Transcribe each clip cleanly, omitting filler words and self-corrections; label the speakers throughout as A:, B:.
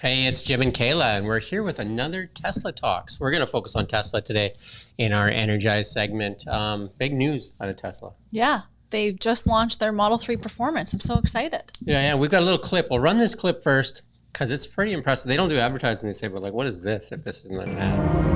A: Hey, it's Jim and Kayla, and we're here with another Tesla Talks. We're going to focus on Tesla today in our Energized segment. Big news out of Tesla.
B: Yeah, they've just launched their Model 3 Performance. I'm so excited.
A: Yeah, we've got a little clip. We'll run this clip first because it's pretty impressive. They don't do advertising. They say, but like, what is this if this isn't an ad?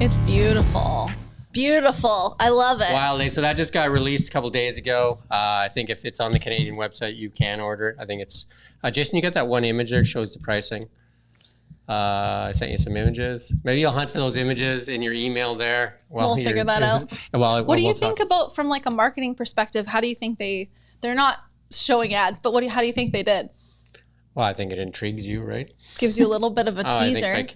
B: It's beautiful. Beautiful. I love it.
A: Wow, so that just got released a couple days ago. I think if it's on the Canadian website, you can order it. I think it's, Jason, you got that one image there that shows the pricing. I sent you some images. Maybe you'll hunt for those images in your email there.
B: We'll figure that out. What do you think about, from like a marketing perspective, how do you think they're not showing ads, but how do you think they did?
A: Well, I think it intrigues you, right?
B: Gives you a little bit of a teaser.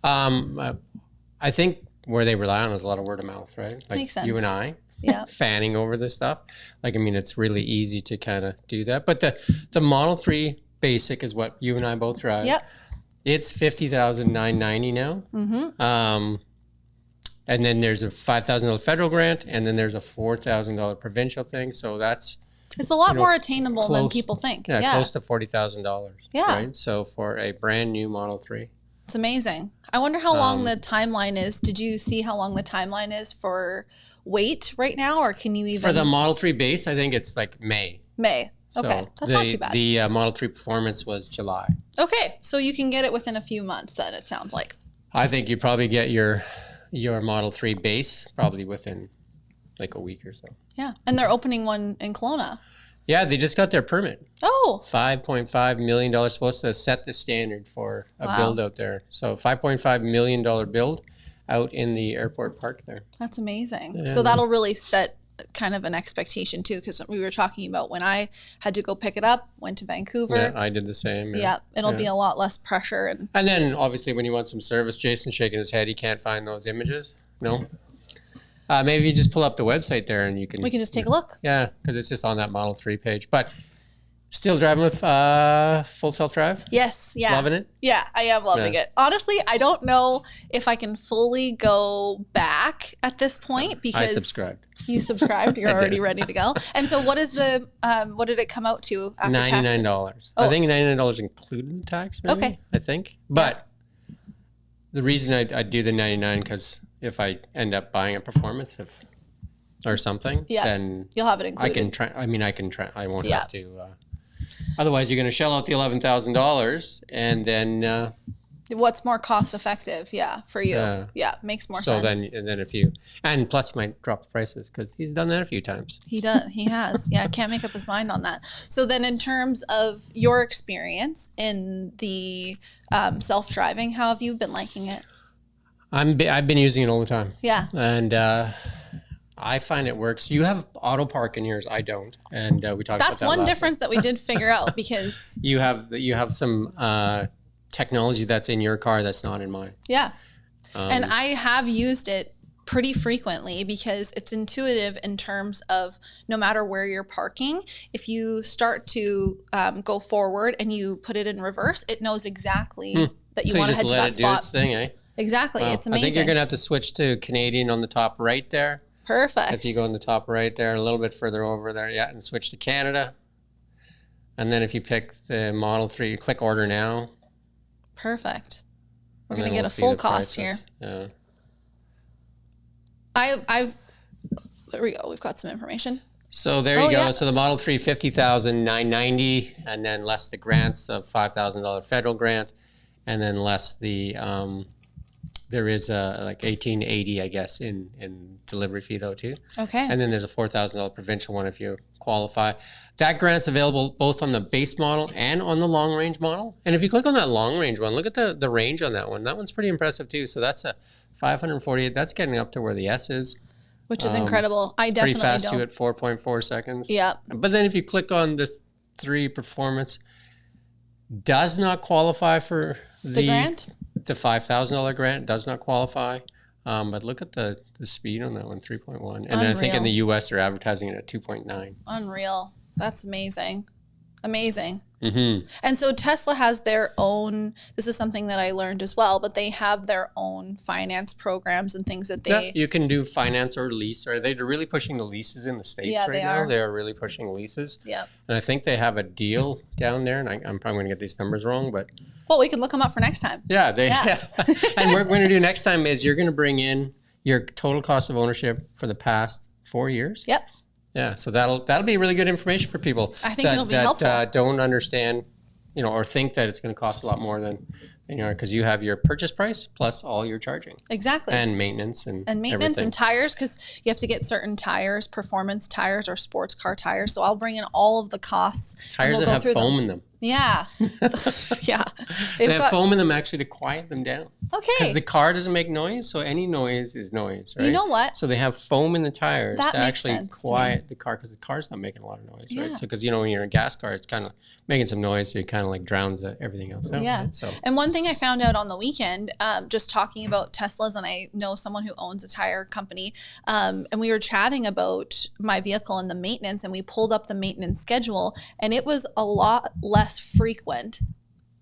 A: I think where they rely on is a lot of word of mouth, right? Like
B: Makes sense.
A: You and I,
B: yeah,
A: fanning over this stuff. Like, I mean, it's really easy to kind of do that. But the Model 3 Basic is what you and I both drive.
B: Yep.
A: It's $50,990 now. Mm-hmm. And then there's a $5,000 federal grant, and then there's a $4,000 provincial thing. So it's
B: a lot more attainable than people think.
A: Yeah, close to $40,000.
B: Yeah.
A: Right. So for a brand new Model 3.
B: It's amazing. I wonder how long the timeline is. Did you see how long the timeline is for wait right now, or can you even...
A: For the Model 3 base, I think it's like May.
B: May. Okay,
A: so
B: that's not too bad.
A: The Model 3 Performance was July.
B: Okay, so you can get it within a few months then, it sounds like.
A: I think you probably get your Model 3 base probably within like a week or so.
B: Yeah, and they're opening one in Kelowna.
A: Yeah, they just got their permit.
B: Oh.
A: $5.5 million, supposed to set the standard for a build out there. So $5.5 million build out in the airport park there.
B: That's amazing.
A: Yeah,
B: so that'll really set kind of an expectation too, because we were talking about when I had to go pick it up, went to Vancouver.
A: Yeah, I did the same.
B: Yeah, it'll be a lot less pressure. And
A: then obviously when you want some service, Jason shaking his head, he can't find those images. No? Maybe you just pull up the website there and we can
B: just take a look.
A: Yeah, because it's just on that Model 3 page. But still driving with full self-drive?
B: Yes. Yeah.
A: Loving it?
B: Yeah, I am loving it. Honestly, I don't know if I can fully go back at this point because...
A: I subscribed.
B: You subscribed? You're already ready to go. And so what is the... what did it come out to after taxes?
A: $99. Oh. I think $99 including tax, maybe? Okay. I think. But the reason I do the $99 because... if I end up buying a Performance or something, then
B: you'll have it included.
A: I can try. I won't have to. Otherwise, you're going to shell out the $11,000, and then
B: what's more cost effective? Yeah, for you. Makes more sense.
A: So then plus you might drop the prices because he's done that a few times.
B: He does. He has. Yeah, can't make up his mind on that. So then, in terms of your experience in the self-driving, how have you been liking it?
A: I've been using it all the time. Yeah. And I find it works. You have auto park in yours. I don't. And we talked about that
B: That's one difference that we did figure out because...
A: You have some technology that's in your car that's not in mine.
B: Yeah. And I have used it pretty frequently because it's intuitive in terms of no matter where you're parking, if you start to go forward and you put it in reverse, it knows exactly that you want to head to that spot. So you just let it do its thing, eh? Exactly. Wow. It's amazing.
A: I think you're going to have to switch to Canadian on the top right there.
B: Perfect.
A: If you go on the top right there, a little bit further over there, and switch to Canada. And then if you pick the Model 3, you click order now.
B: Perfect. We're going to get a full cost here.
A: Yeah.
B: There we go. We've got some information.
A: So there you go. Yeah. So the Model 3, $50,990, and then less the grants of $5,000 federal grant, and then less the there is like $1,880, I guess, in delivery fee though too.
B: Okay.
A: And then there's a $4,000 provincial one if you qualify. That grant's available both on the base model and on the long range model. And if you click on that long range one, look at the range on that one. That one's pretty impressive too. So that's a 548. That's getting up to where the S is.
B: Which is incredible. I definitely
A: pretty fast
B: don't.
A: too at 4.4 seconds.
B: Yeah.
A: But then if you click on the 3 performance, does not qualify for
B: The grant?
A: The $5,000 grant does not qualify. But look at the speed on that one, 3.1. And then I think in the US they're advertising it at 2.9.
B: Unreal. That's amazing. Amazing.
A: Mm-hmm.
B: And so Tesla has their own, this is something that I learned as well, but they have their own finance programs and things that they...
A: Yeah, you can do finance or lease. Or they're really pushing the leases in the States right now. They are really pushing leases.
B: Yeah.
A: And I think they have a deal down there, and I'm probably going to get these numbers wrong, but...
B: Well, we can look them up for next time.
A: Yeah. And what we're going to do next time is you're going to bring in your total cost of ownership for the past 4 years.
B: Yep.
A: Yeah, so that'll be really good information for people.
B: I think it'll be helpful.
A: Don't understand, or think that it's going to cost a lot more than, because you have your purchase price plus all your charging.
B: Exactly.
A: And maintenance and
B: maintenance and tires, because you have to get certain tires, performance tires or sports car tires. So I'll bring in all of the costs.
A: Tires that have foam in them.
B: Yeah. Yeah.
A: They have foam in them actually to quiet them down.
B: Okay.
A: Because the car doesn't make noise, so any noise is noise, right?
B: You know what?
A: So they have foam in the tires
B: that
A: to actually quiet the car, because the car's not making a lot of noise, right? So because, when you're in a gas car, it's kind of making some noise, so it kind of like drowns everything else out.
B: Yeah.
A: Right? So.
B: And one thing I found out on the weekend, just talking about Teslas, and I know someone who owns a tire company, and we were chatting about my vehicle and the maintenance, and we pulled up the maintenance schedule, and it was a lot less frequent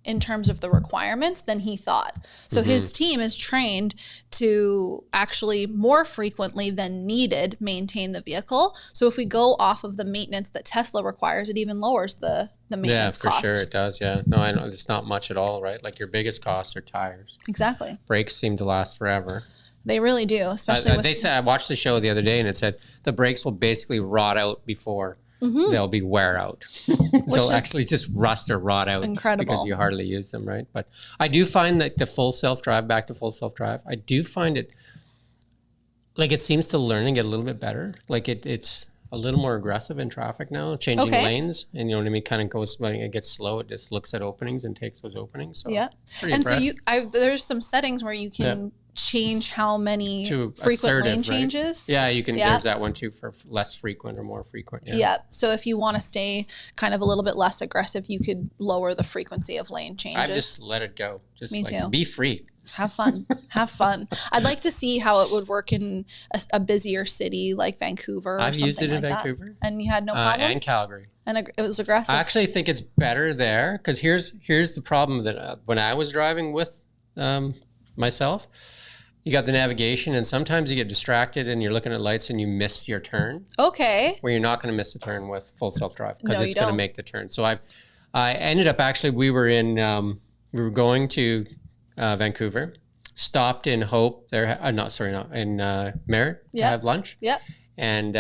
B: in terms of the requirements than he thought. So his team is trained to actually more frequently than needed maintain the vehicle. So if we go off of the maintenance that Tesla requires, it even lowers the maintenance cost.
A: Yeah, for sure it does. Yeah. No, I know it's not much at all, right? Like your biggest costs are tires.
B: Exactly.
A: Brakes seem to last forever.
B: They really do, especially
A: they said, I watched the show the other day and it said the brakes will basically rot out before they'll be wear out. They'll actually just rust or rot out.
B: Incredible.
A: Because you hardly use them, right? But I do find that the full self-drive, back to full self-drive, I do find it, like it seems to learn and get a little bit better. Like it's a little more aggressive in traffic now, changing lanes. And you know what I mean? Kind of goes, when it gets slow, it just looks at openings and takes those openings. So
B: yeah. And impressed. So there's some settings where you can change how many frequent lane changes.
A: Yeah, you can. There's that one too for less frequent or more frequent.
B: Yeah. So if you want to stay kind of a little bit less aggressive, you could lower the frequency of lane changes.
A: I just let it go. Just
B: Me too.
A: Be free.
B: Have fun. Have fun. I'd like to see how it would work in a busier city like Vancouver.
A: I've used it in
B: like
A: Vancouver,
B: and you had no problem.
A: And Calgary.
B: And it was aggressive.
A: I actually think it's better there because here's the problem that when I was driving with myself. You got the navigation, and sometimes you get distracted and you're looking at lights and you miss your turn.
B: Okay.
A: Where you're not going to miss the turn with full self-drive because it's going to make the turn. So I ended up actually, we were going to Vancouver, stopped in Hope there, in Merritt to have lunch.
B: Yep.
A: And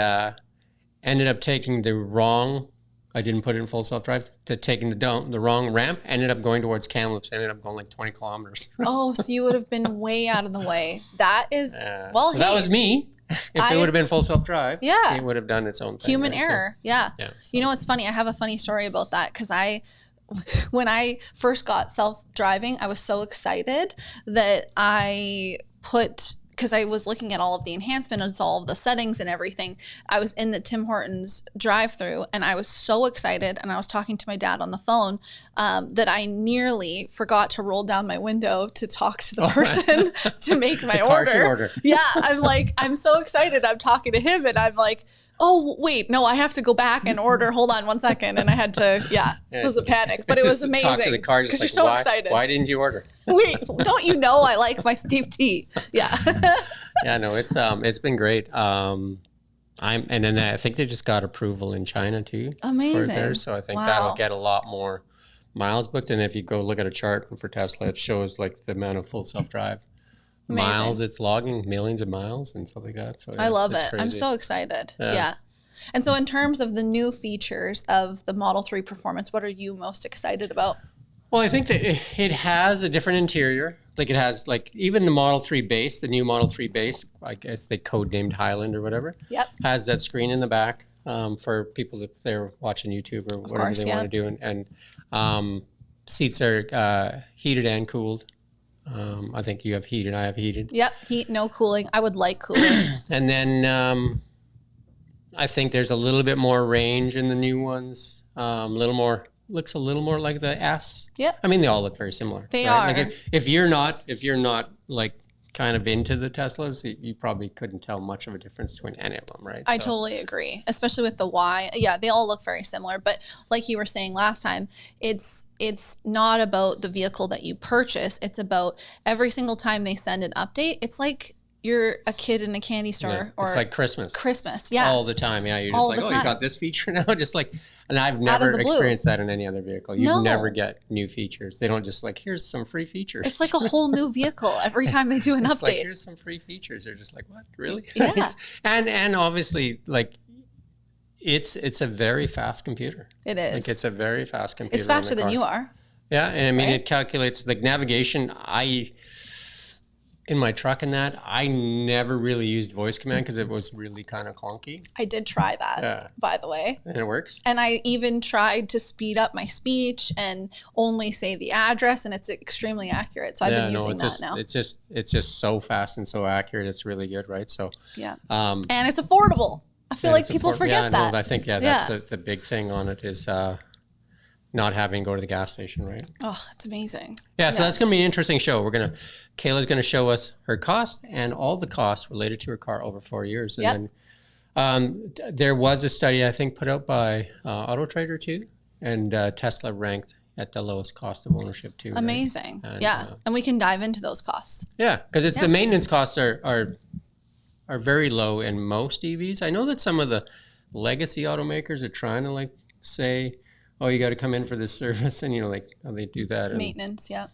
A: ended up taking the wrong, I didn't put it in full self-drive, taking the wrong ramp, ended up going towards Kamloops, ended up going like 20 kilometers.
B: Oh, so you would have been way out of the way. That is,
A: that was me. If it would have been full self-drive, it would have done its own thing.
B: Human error, so.
A: So.
B: You know what's funny? I have a funny story about that because when I first got self-driving, I was so excited that I because I was looking at all of the enhancements, all of the settings and everything. I was in the Tim Hortons drive-through and I was so excited, and I was talking to my dad on the phone that I nearly forgot to roll down my window to talk to the person to make my order. Yeah, I'm so excited. I'm talking to him and I'm like, oh, wait, no, I have to go back and order. Hold on 1 second. And I had to, it was a panic, but it was amazing.
A: Talk to the car just
B: you're so excited.
A: Why didn't you order?
B: Wait, don't you know I like my Steve tea? Yeah.
A: Yeah, no, it's been great. And then I think they just got approval in China too.
B: Amazing.
A: For theirs, so I think that'll get a lot more miles booked. And if you go look at a chart for Tesla, it shows like the amount of full self-drive miles it's logging, millions of miles and stuff like that. So
B: I love it. Crazy. I'm so excited. Yeah. And so in terms of the new features of the Model 3 Performance, what are you most excited about?
A: Well, I think that it has a different interior. Like it has even the Model 3 base, the new Model 3 base, I guess they code-named Highland or whatever.
B: Yep.
A: Has that screen in the back for people if they're watching YouTube or whatever they want to do. And seats are heated and cooled. I think you have heated. I have heated.
B: Yep, heat, no cooling. I would like cooling.
A: And then I think there's a little bit more range in the new ones. Looks a little more like the S.
B: Yep.
A: I mean, they all look very similar.
B: They
A: right?
B: are.
A: Like if you're not like kind of into the Teslas, you probably couldn't tell much of a difference between any of them, right?
B: I totally agree, especially with the Y. Yeah, they all look very similar. But like you were saying last time, it's not about the vehicle that you purchase. It's about every single time they send an update. It's like you're a kid in a candy store.
A: Yeah,
B: or
A: it's like Christmas.
B: Christmas, yeah.
A: All the time, yeah. You're just
B: All
A: like,
B: the
A: you
B: time.
A: got this feature now? Just like, and I've
B: Out
A: never
B: of the blue.
A: experienced that in any other vehicle. You
B: No.
A: never get new features. They don't just like, here's some free features.
B: It's like a whole new vehicle every time they do an
A: It's
B: update.
A: like, here's some free features. They're just like, what? Really?
B: Yeah.
A: and obviously, like, it's a very fast computer.
B: It is.
A: Like, it's a very fast computer.
B: It's faster
A: in the
B: than
A: car.
B: you are.
A: Yeah, and I mean,
B: Right?
A: it calculates like navigation. In my truck and that, I never really used voice command because it was really kind of clunky.
B: I did try that,
A: Yeah.
B: by the way.
A: And it works.
B: And I even tried to speed up my speech and only say the address, and it's extremely accurate. So I've been using that now.
A: It's just so fast and so accurate. It's really good, right? So
B: Yeah.
A: um,
B: And it's affordable. I feel
A: and
B: like
A: it's
B: people forget
A: no,
B: that.
A: I think that's
B: Yeah.
A: the big thing on it is not having to go to the gas station, right?
B: Oh, it's amazing.
A: Yeah, so that's going to be an interesting show. Kayla's going to show us her cost and all the costs related to her car over 4 years. And then there was a study, I think, put out by Auto Trader too, and Tesla ranked at the lowest cost of ownership too. Right?
B: Amazing.
A: And,
B: yeah. And we can dive into those costs.
A: Yeah, because the maintenance costs are very low in most EVs. I know that some of the legacy automakers are trying to like say, oh, you got to come in for this service, and like how they do that. And,
B: Maintenance, yeah.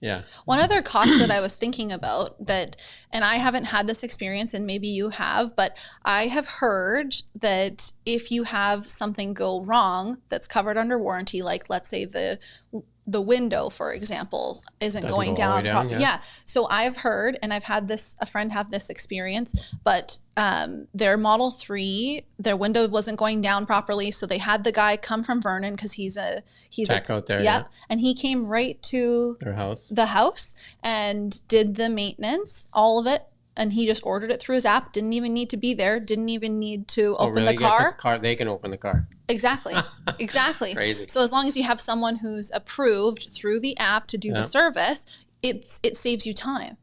A: yeah.
B: One other cost that I was thinking about and I haven't had this experience, and maybe you have, but I have heard that if you have something go wrong that's covered under warranty, like let's say the window, for example, isn't
A: Doesn't
B: going
A: go all the way
B: down.
A: down, yeah.
B: So I've heard, and I've had a friend have this experience, but their Model 3, their window wasn't going down properly. So they had the guy come from Vernon because he's
A: Check out there,
B: Yep. And he came right to
A: Their house.
B: the house and did the maintenance, all of it. And he just ordered it through his app. Didn't even need to be there. Didn't even need to open the
A: Yeah, 'cause
B: car.
A: they can open the car.
B: Exactly. Exactly.
A: Crazy.
B: So as long as you have someone who's approved through the app to do the service, it saves you time.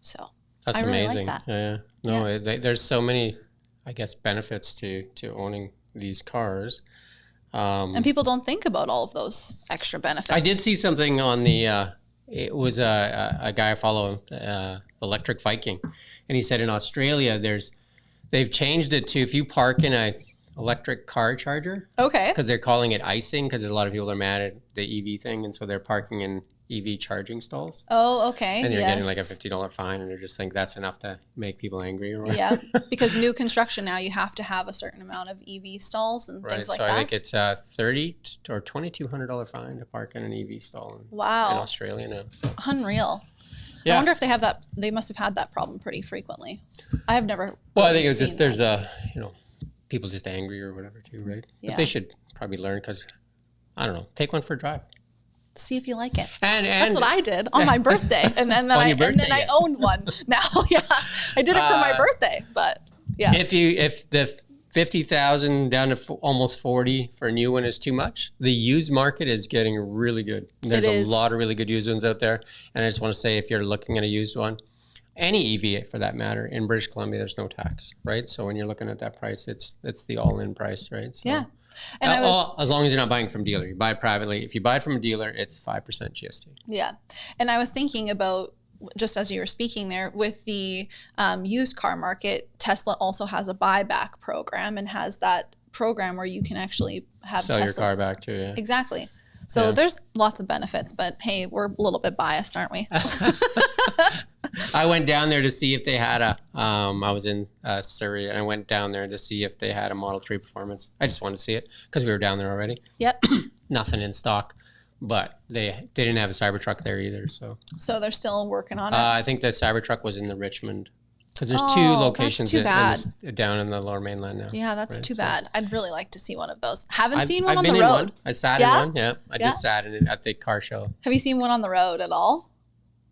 B: So
A: That's
B: I really
A: amazing.
B: like that.
A: Yeah. No, there's so many, I guess, benefits to owning these cars.
B: And people don't think about all of those extra benefits.
A: I did see something on the. It was a guy I follow, Electric Viking, and he said in Australia they've changed it to if you park in a electric car charger,
B: Okay.
A: because they're calling it icing because a lot of people are mad at the EV thing, and so they're parking in EV charging stalls,
B: Oh, okay.
A: and you're
B: yes.
A: getting like a $50 fine, and they're just think that's enough to make people angry or whatever.
B: Yeah, because new construction now you have to have a certain amount of EV stalls and
A: Right,
B: things like
A: so
B: that.
A: I think it's a $30 or $2,200 fine to park in an EV stall in
B: Wow,
A: Australia now. So
B: unreal.
A: yeah.
B: I wonder if they have that. They must have had that problem pretty frequently. I have never.
A: Well, I
B: really
A: think it was just
B: seen
A: there's
B: that.
A: people just angry or whatever too, right?
B: Yeah.
A: But they should probably learn because I don't know, take one for a drive.
B: See if you like it.
A: And
B: That's what I did on my birthday, and then
A: On your birthday,
B: I
A: yeah.
B: owned one. Now, yeah, I did it for my birthday, but yeah,
A: if the 50,000 down to almost 40 for a new one is too much, the used market is getting really good. There's
B: It is.
A: a lot of really good used ones out there, and I just want to say if you're looking at a used one, any EV for that matter, in British Columbia, there's no tax, right? So when you're looking at that price, it's the all-in price, right? So,
B: yeah. And I was
A: as long as you're not buying from dealer, you buy it privately. If you buy it from a dealer, it's 5% GST.
B: Yeah. And I was thinking about, just as you were speaking there, with the used car market, Tesla also has a buyback program and has that program where you can actually have
A: Sell
B: Tesla.
A: your car back too, yeah.
B: Exactly. So
A: Yeah.
B: there's lots of benefits, but hey, we're a little bit biased, aren't we?
A: I went down there to see if they had I was in Surrey, and I went down there to see if they had a Model 3 Performance. I just wanted to see it because we were down there already.
B: Yep.
A: Nothing in stock, but they didn't have a Cybertruck there either. So
B: So they're still working on it.
A: I think the Cybertruck was in the Richmond, because there's
B: Oh,
A: two
B: that's
A: locations
B: too bad.
A: down in the Lower Mainland now.
B: Yeah, that's
A: right,
B: too
A: so-
B: bad. I'd really like to see one of those. Haven't seen one
A: I've
B: on
A: been
B: the
A: in
B: road.
A: one. I sat
B: Yeah?
A: in one. Yeah, I just sat in it at the car show.
B: Have you seen one on the road at all?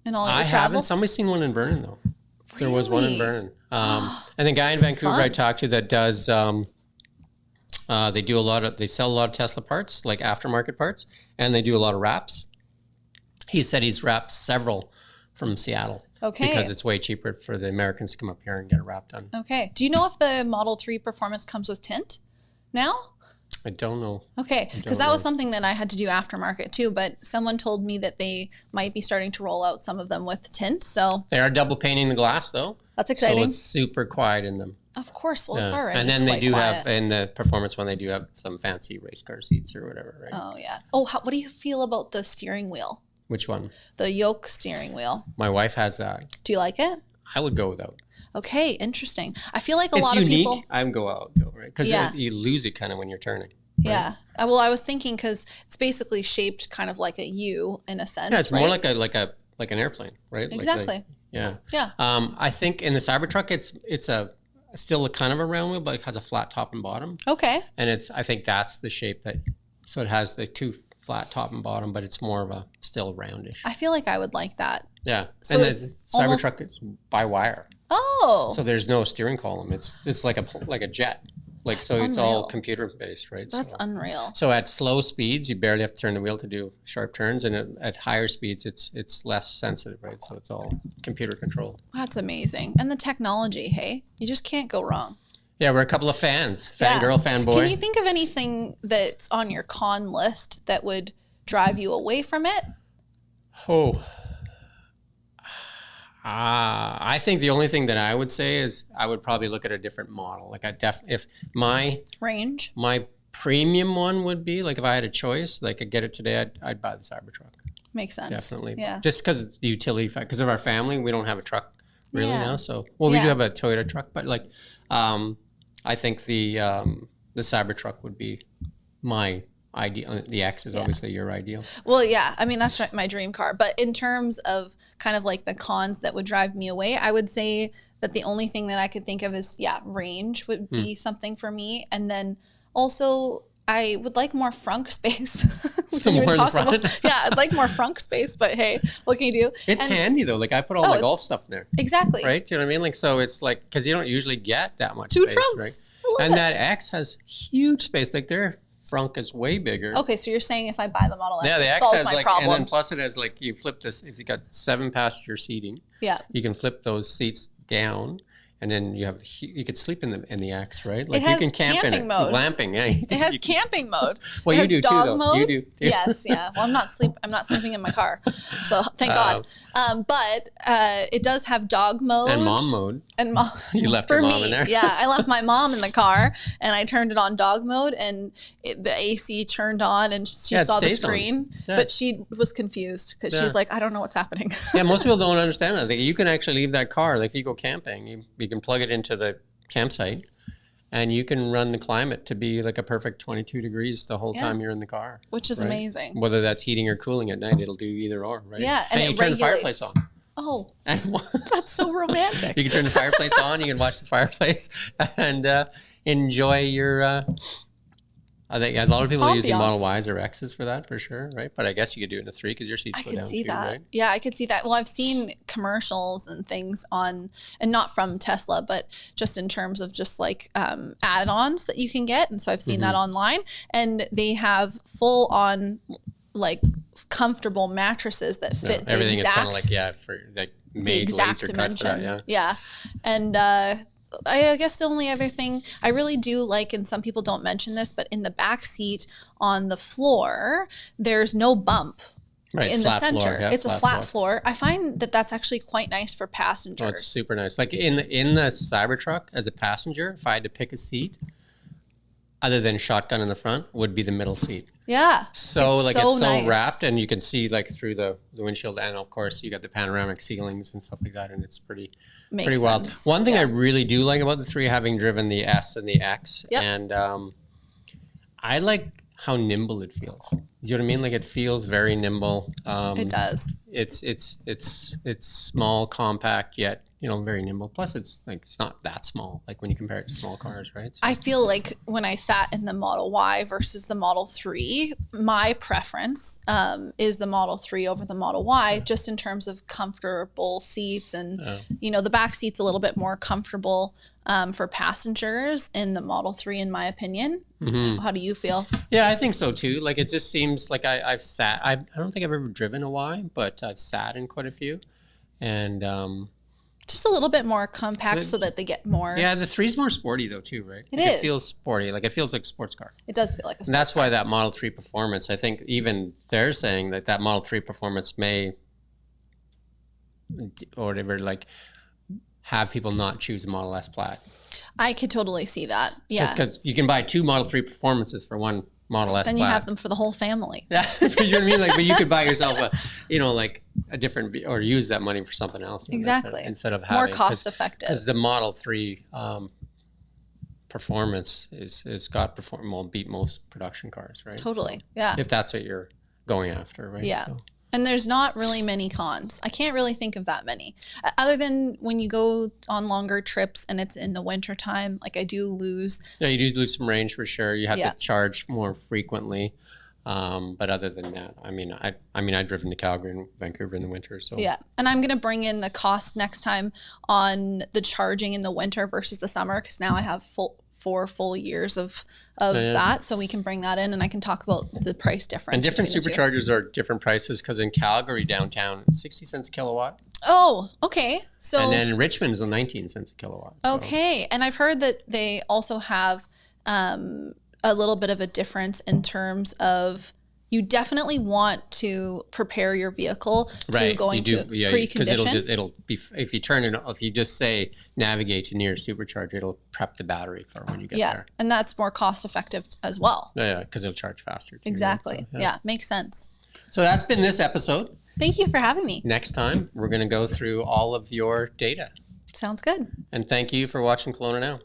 B: in all your
A: I haven't.
B: travels?
A: Somebody's seen one in Vernon though.
B: Really?
A: There was one in Vernon. And the guy in Vancouver I talked to that does, they sell a lot of Tesla parts, like aftermarket parts, and they do a lot of wraps. He said he's wrapped several from Seattle.
B: Okay.
A: Because it's way cheaper for the Americans to come up here and get a wrap done.
B: Okay. Do you know if the Model 3 Performance comes with tint now?
A: I don't know.
B: Okay, because that was something that I had to do aftermarket too, but someone told me that they might be starting to roll out some of them with tint, so.
A: They are double painting the glass though.
B: That's exciting.
A: So it's super quiet in them.
B: Of course, well, it's already
A: And then they do
B: quiet.
A: have, in the Performance one, they do have some fancy race car seats or whatever, right?
B: Oh, yeah. Oh, what do you feel about the steering wheel?
A: Which one?
B: The yoke steering wheel.
A: My wife has that.
B: Do you like it?
A: I would go without.
B: Okay, interesting. I feel like a
A: It's
B: lot
A: unique.
B: of people.
A: I'd go out though, right? Because
B: Yeah.
A: you lose it kind of when you're turning. Right?
B: Yeah. Well, I was thinking because it's basically shaped kind of like a U in a sense.
A: Yeah, it's
B: right?
A: more like an airplane, right?
B: Exactly.
A: Yeah.
B: Yeah.
A: I think in the Cybertruck, it's still a kind of a round wheel, but it has a flat top and bottom.
B: Okay.
A: And I think that's the shape so it has the two flat top and bottom, but it's more of a still roundish.
B: I feel like I would like that.
A: Yeah.
B: So
A: and
B: it's
A: the Cybertruck is by wire.
B: Oh.
A: So there's no steering column. It's like a jet. Like, so it's all computer based, right?
B: That's unreal.
A: So at slow speeds, you barely have to turn the wheel to do sharp turns, and at higher speeds, it's less sensitive, right? So it's all computer controlled.
B: That's amazing. And the technology, hey? You just can't go wrong.
A: Yeah, we're a couple of fans. Fangirl, fanboy.
B: Can you think of anything that's on your con list that would drive you away from it?
A: Oh. I think the only thing that I would say is I would probably look at a different model. Like if my
B: range,
A: my premium one would be like if I had a choice, like I'd get it today, I'd buy the Cybertruck.
B: Makes sense.
A: Definitely.
B: Yeah.
A: Just because it's the utility factor, because of our family, we don't have a truck really now. So we
B: Yeah.
A: do have a Toyota truck, but like I think the Cybertruck would be my ideal. The X is obviously your ideal.
B: Well, yeah. I mean, that's my dream car. But in terms of kind of like the cons that would drive me away, I would say that the only thing that I could think of is, range would be something for me. And then also I would like more frunk space. I'd like more frunk space, but hey, what can you do?
A: It's handy though. Like I put all my golf stuff in there.
B: Exactly.
A: Right? Do you know what I mean? Like, so it's like, because you don't usually get that much
B: Two
A: space,
B: trunks.
A: right? And that X has huge space. Like their frunk is way bigger.
B: Okay, so you're saying if I buy the Model X,
A: the
B: it
A: X
B: solves
A: has
B: my
A: like,
B: problem.
A: and then plus it has like, you flip this, if you got 7 passenger seating, you can flip those seats down. And then you could sleep in the X, right? Like
B: it has
A: you can camp in it.
B: Mode.
A: Glamping, yeah.
B: It has camping mode.
A: Well,
B: it
A: you do
B: dog
A: too, though.
B: mode.
A: You do too.
B: Yes, yeah. Well, I'm not sleeping in my car, so thank God. But it does have dog mode
A: and mom mode.
B: And mom.
A: You left your mom in there.
B: Yeah, I left my mom in the car, and I turned it on dog mode, and the AC turned on, and she saw the screen, but she was confused because she's like, I don't know what's happening.
A: Yeah, most people don't understand that. You can actually leave that car. Like if you go camping, you can plug it into the campsite, and you can run the climate to be like a perfect 22 degrees the whole time you're in the car,
B: which is amazing.
A: Whether that's heating or cooling at night, it'll do either or, right?
B: Yeah,
A: and you turn the fireplace on.
B: Oh, that's so romantic.
A: You can turn the fireplace on. You can watch the fireplace and enjoy your. I think a lot of people are using Model Ys or X's for that, for sure, right? But I guess you could do it in a 3 because your seats go down too, right?
B: Yeah, I could see that. Well, I've seen commercials and things on, and not from Tesla, but just in terms of just like add-ons that you can get. And so I've seen that online, and they have full-on like comfortable mattresses that fit the
A: everything
B: exact,
A: is kind of like for like made laser cut for that,
B: yeah. And I guess the only other thing I really do like, and some people don't mention this, but in the back seat on the floor, there's no bump in the center. It's a flat floor. I find that that's actually quite nice for passengers.
A: Oh, it's super nice. Like in the Cybertruck, as a passenger, if I had to pick a seat, other than shotgun in the front, would be the middle seat.
B: Yeah.
A: So it's so wrapped, and you can see like through the windshield, and of course you got the panoramic ceilings and stuff like that, and it's pretty wild. One thing I really do like about the 3, having driven the S and the X, and I like how nimble it feels. You know what I mean? Like it feels very nimble.
B: It does.
A: It's small, compact, yet very nimble. Plus, it's not that small. Like when you compare it to small cars, right? So,
B: I feel like when I sat in the Model Y versus the Model 3, my preference is the Model 3 over the Model Y, just in terms of comfortable seats. And, the back seat's a little bit more comfortable for passengers in the Model 3, in my opinion. Mm-hmm. How do you feel?
A: Yeah, I think so too. Like it just seems like I've sat, I don't think I've ever driven a Y, but I've sat in quite a few. And
B: just a little bit more compact so that they get more.
A: Yeah, the 3's more sporty though too, right? It feels sporty. Like it feels like a sports car.
B: It does feel like a sports car.
A: And that's why that Model 3 Performance, I think even they're saying that Model 3 Performance may, or whatever, like have people not choose a Model S Plaid.
B: I could totally see that. Yeah.
A: Just because you can buy 2 Model 3 Performances for one Model S Plaid.
B: Then you have them for the whole family.
A: Yeah, you know what I mean? Like, but you could buy yourself a different, or use that money for something else.
B: Exactly.
A: Instead of having
B: more cost effective.
A: Because the Model 3 Performance is will beat most production cars, right?
B: Totally.
A: So,
B: yeah.
A: If that's what you're going after, right?
B: Yeah. So. And there's not really many cons. I can't really think of that many. Other than when you go on longer trips and it's in the winter time, like I do lose.
A: Yeah, you do lose some range for sure. You have to charge more frequently. But other than that, I've driven to Calgary and Vancouver in the winter. So
B: yeah. And I'm going to bring in the cost next time on the charging in the winter versus the summer, because now I have 4 full years of that, so we can bring that in and I can talk about the price difference.
A: And different superchargers are different prices, because in Calgary downtown, 60 cents a kilowatt.
B: Oh, okay. So
A: and then in Richmond is 19 cents a kilowatt. So.
B: Okay, and I've heard that they also have a little bit of a difference in terms of you definitely want to prepare your vehicle to go into precondition.
A: Because it'll be, if you just say navigate to near supercharger, it'll prep the battery for when you get there.
B: And that's more cost effective as well.
A: Yeah, because it'll charge faster too.
B: Exactly.
A: So,
B: yeah, makes sense.
A: So that's been this episode.
B: Thank you for having me.
A: Next time, we're going to go through all of your data.
B: Sounds good.
A: And thank you for watching Kelowna Now.